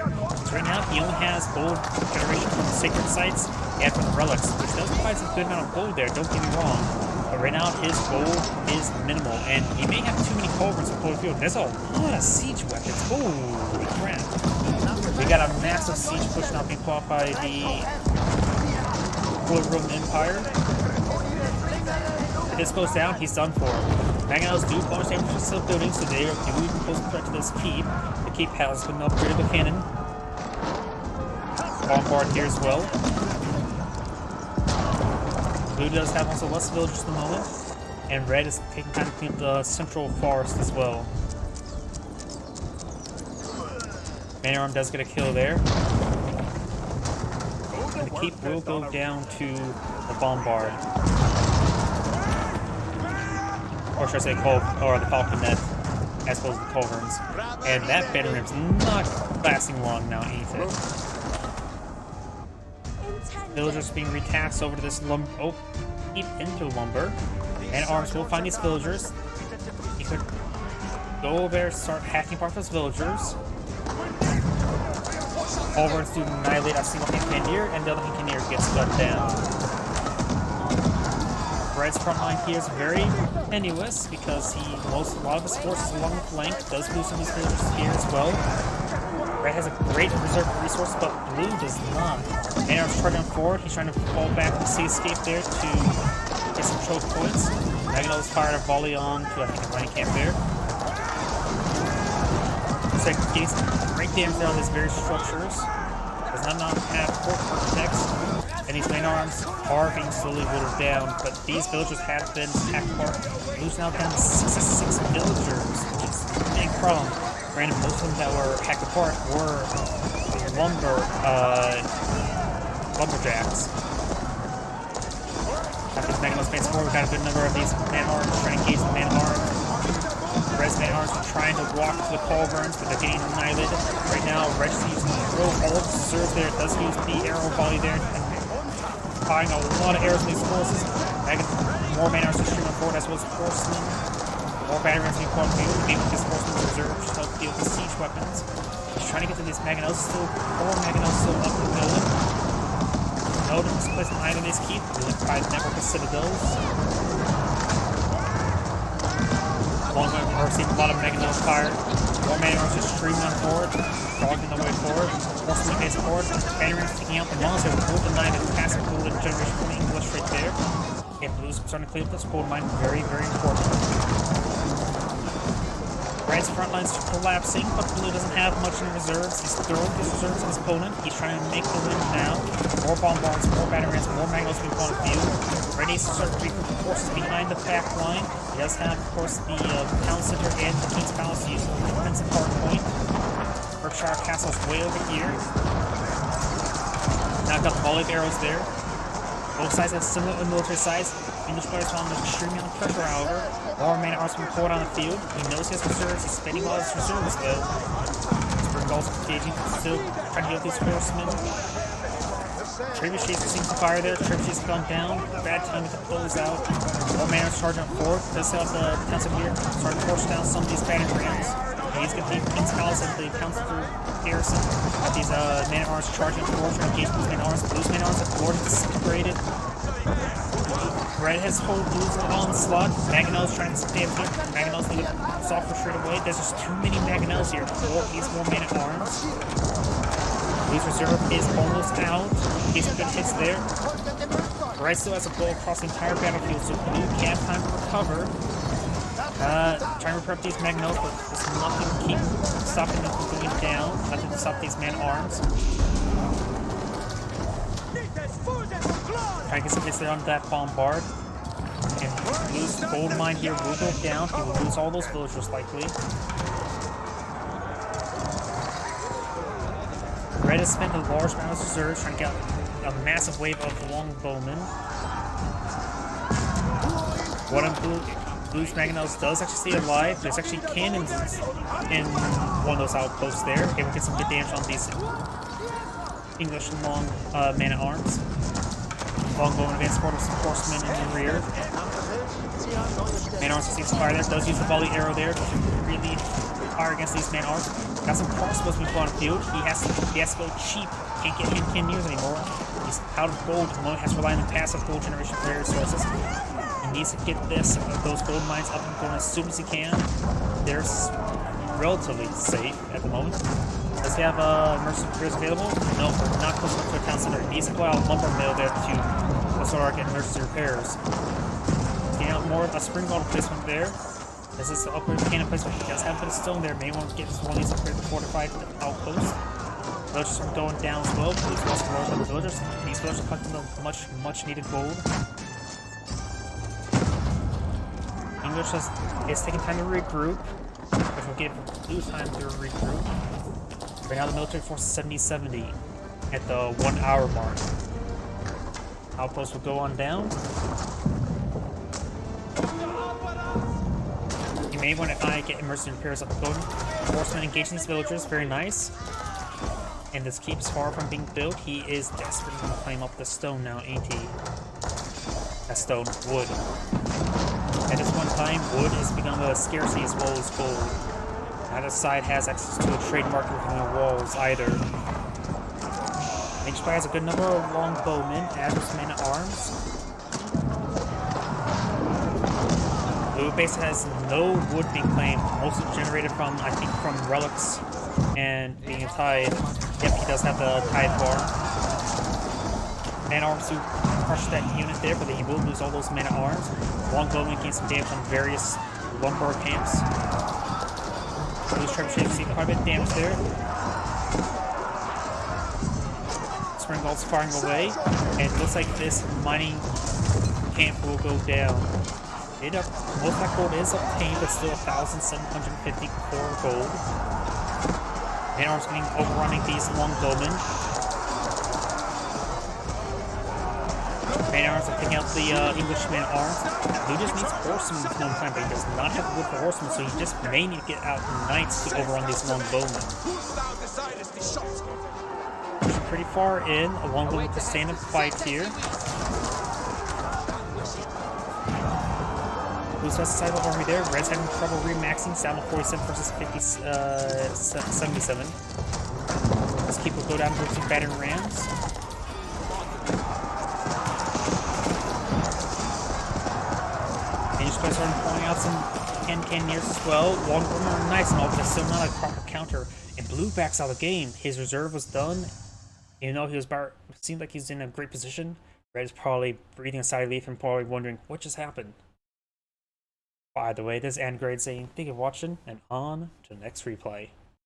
So right now, he only has gold generation from the sacred sites and from the relics, which does provide some good amount of gold there, don't get me wrong. But right now, his gold is minimal, and he may have too many culverts to pull the field. There's a lot of siege weapons. Holy crap. We got a massive siege push now being fought by the Holy Roman Empire. If this goes down, he's done for. Mangonels do bonus damage to silk buildings, so they do even pose a threat to this keep. The keep has been upgraded with cannon. Bombard here as well. Blue does have also less villagers at the moment, and red is taking time to clean up the central forest as well. Man-at-arm does get a kill there. And the keep will go down to the bombard. Or should I say the falconet, as opposed to the culverins. And that banner rim's not lasting long now, ain't it? Villagers being retasked over to this keep into lumber. And arms will find these villagers. He could go over there, start hacking apart those villagers. Over to annihilate a single Cannoneer, and the other Cannoneer gets cut down. Red's front line here is very tenuous because a lot of his forces along the flank does lose some of his villagers here as well. Red has a great reserve resource, but blue does not. Man-at-arm's charging forward. He's trying to fall back and see escape there to get some choke points. Mangonels fired a volley on to, I think, a running camp there. Looks like he's great damage there on these various structures. Does not have port architects, and these man-at-arms are being slowly whittled down, but these villagers have been hacked apart. Blue's now down to 66 villagers, which is a big problem. Granted, most of them that were hacked apart were lumberjacks. After this Mangonels advance forward, we've got a good number of these man-at-arms trying to engage the man-at-arms. The rest man-at-arms are trying to walk to the culverins, but they're getting annihilated. Right now, Red is using the throw all of the reserve there. It does use the arrow volley there, and firing a lot of arrows in these forces. More man-at-arms are streaming forward, as well as horsemen. More battery runs being called to maybe his horsemen's reserve to help deal with the siege weapons. He's trying to get to these Mangonels, still 4 Mangonels still up the building. No difference place behind in this keep, really by the network of citadels. We're seeing a lot of Mangonels fired. More man-at-arms just streaming on forward, dogging the way forward. Horsemen face forward. Battery taking out the Monoliths. There's a gold mine that's passing gold generation from the English right there. Yeah, Blue's starting to clean up this gold mine. Very, very important. Red's front line's collapsing, but Blue doesn't have much in reserves. He's throwing his reserves at his opponent. He's trying to make the win now. More bombards, more battery rams, more Mangonels being on the field. Red needs to start recruiting forces behind the back line. He does have, of course, the town center and the King's Palace to use the defensive hard point. Berkshire Castle's way over here. Now I've got the volley of arrows there. Both sides have similar military size. English players found under extremely amount of pressure, however. More man-at-arms being poured on the field. He knows he has reserves. He's spending all his reserves, though. Spring balls engaging. Still trying to get these horsemen. Trebuchets seems to fire there. Trebuchets gone down. Bad time to close out. More man-at-arms charging up forward. Does have the defensive here. Starting to force down some of these battery rams. He's going to leave King's Palace and the council through garrison. Got these man-at-arms charging up forward, trying to engage Blue's man-at-arms. Blue's man-at-arms have already disintegrated. Red has hold Blue's onslaught. Mangonels trying to stay up here. Mangonels need to soft retreat away. There's just too many Mangonels here. He's more man-at-arms. Blue's reserve is almost out. He's good hits there. Red still has a blow across the entire battlefield, so Blue can't have time to recover. Trying to prep these Mangonels, but there's nothing to keep stopping them from going down. Nothing to stop these man-at-arms. Trying to get some hits there on that bombard. And Blue's gold mine here will go down. He will lose all those villagers likely. Red has spent a large amount of reserves trying to get a massive wave of longbowmen. What I'm Blue's Mangonels does actually stay alive. There's actually cannons in one of those outposts there. Able to get some good damage on these English long man-at-arms. Longbowman advance support with some horsemen in the rear. Man-at-arms receives fire there. Does use the volley arrow there to really fire against these man-at-arms. Got some crossbows being put on the field. He has to go cheap. Can't get him cannoneers anymore. He's out of gold. Mo has to rely on the passive gold generation for resources. He needs to get those gold mines up and going as soon as he can. They're relatively safe at the moment. Does he have emergency repairs available? No, we're not close enough to a town center. He needs to go out a lumber mill there to sort of get emergency repairs. Getting out more of a spring bottle placement there. This is the upgrade cannon placement. He does have a bit of stone there. May want to get one of these upgraded fortified outposts. Villagers are going down as well. Please watch the lord of the villagers. These villagers are collecting the much needed gold. English is taking time to regroup, which will give blue time to regroup. Right now the military force is 70-70 at the 1 hour mark. Outposts will go on down. You may want to get emergency repairs up and going. Horsemen engaging these villagers, very nice. And this keeps far from being built. He is desperately going to climb up the stone now, ain't he? That stone, wood. At this one time, wood has become a scarcity as well as gold. Neither side has access to a trade market within the walls either. Each has a good number of longbowmen, average men at arms. Blue base has no wood being claimed, mostly generated from, I think, from relics and being a tide. Yep, he does have the tide farm. Man arms to crush that unit there, but he will lose all those men at arms. Longbowmen gain some damage on various lumber camps. Blue's trebuchets see quite a bit of damage there. Spring bolts firing away, and it looks like this mining camp will go down. Most of that gold is obtained, but still 1,750 core gold. Man arms getting overrunning these longbowmen. Man arms are picking out the English man arms. Blue just needs horsemen with no time, but he does not have wood for horsemen, so he just may need to get out knights to overrun these longbowmen. Pretty far in, a longbowman to stand and fight here. Blue's has a sizable army there. Red's having trouble remaxing. Down to 47 versus 77. This keep will go down to some battering rams. And just guys are pulling out some cannoneers as well. Longbowmen are nice and all, but it's still not a proper counter. And Blue backs out of the game. His reserve was done. Even though he was seemed like he's in a great position, Red is probably breathing a sigh of relief and probably wondering what just happened. By the way, this is Andgrade saying thank you for watching, and on to the next replay.